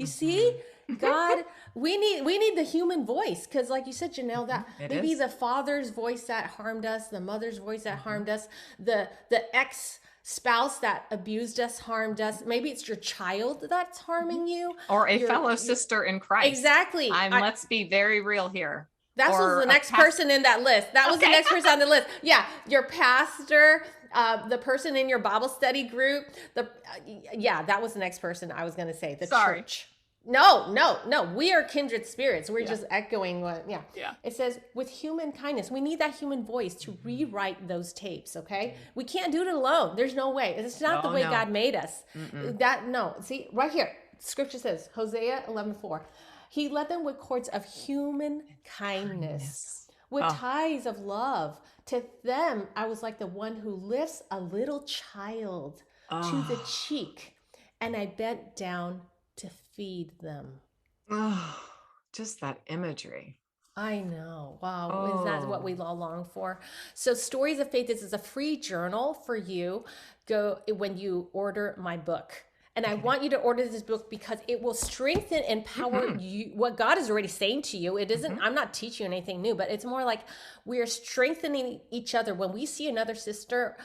Speaker 2: see, God, we need the human voice, because like you said, Janell, that maybe the father's voice that harmed us, the mother's voice that harmed us, the ex-spouse that abused us, harmed us. Maybe it's your child that's harming you,
Speaker 1: or a fellow sister in Christ.
Speaker 2: Exactly.
Speaker 1: Let's be very real here.
Speaker 2: That was the next person in that list. That was the next person on the list. Yeah, your pastor, the person in your Bible study group. That was the next person I was going to say. The church. No. We are kindred spirits. We're just echoing what. Yeah. It says with human kindness. We need that human voice to rewrite those tapes. Okay, we can't do it alone. There's no way. It's not the way God made us. See right here, Scripture says, Hosea 11:4. He led them with cords of human kindness. With ties of love. To them, I was like the one who lifts a little child to the cheek, and I bent down to feed them.
Speaker 1: Just that imagery.
Speaker 2: I know. Wow. Is that what we all long for? So Stories of Faith, this is a free journal for you. Go when you order my book. And I want you to order this book because it will strengthen and empower you, what God is already saying to you. It isn't, I'm not teaching you anything new, but it's more like we are strengthening each other. When we see another sister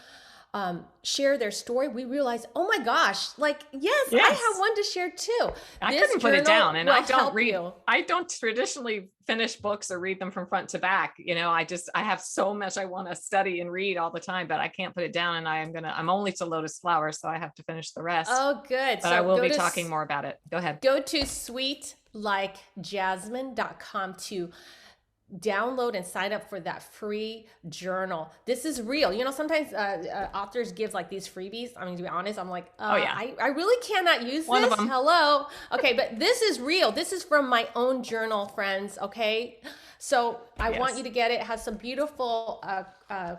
Speaker 2: share their story, we realize, oh my gosh, yes, I have one to share too.
Speaker 1: I couldn't put it down, and I don't read. I don't traditionally finish books or read them from front to back. I have so much I want to study and read all the time, but I can't put it down, and I'm only to Lotus Flower, so I have to finish the rest.
Speaker 2: Oh, good.
Speaker 1: But I will be talking more about it. Go ahead.
Speaker 2: Go to sweetlikejasmine.com to download and sign up for that free journal. This is real. Sometimes authors give these freebies. I mean, to be honest, I'm like, I really cannot use
Speaker 1: one
Speaker 2: this.
Speaker 1: Of them.
Speaker 2: Hello. Okay, but this is real. This is from my own journal, friends. Okay. So I want you to get it. It has some beautiful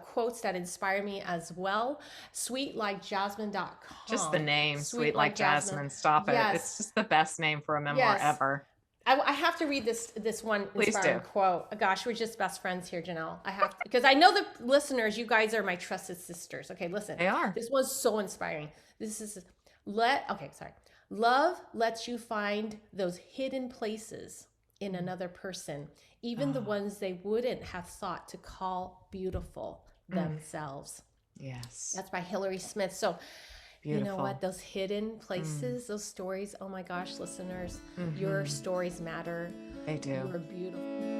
Speaker 2: quotes that inspire me as well. Sweetlikejasmine.com.
Speaker 1: Just the name, Sweet Like Jasmine. Stop it. Yes. It's just the best name for a memoir ever.
Speaker 2: I have to read this one inspiring
Speaker 1: Please do.
Speaker 2: quote. Gosh, we're just best friends here, Janell. I have to, because I know the listeners, you guys are my trusted sisters. Okay, listen.
Speaker 1: They are.
Speaker 2: This one's so inspiring. Love lets you find those hidden places in another person, even the ones they wouldn't have thought to call beautiful themselves.
Speaker 1: Yes.
Speaker 2: That's by Hillary Smith. So
Speaker 1: beautiful.
Speaker 2: You know what? Those hidden places, those stories. Oh my gosh, listeners, your stories matter.
Speaker 1: They do.
Speaker 2: You're beautiful.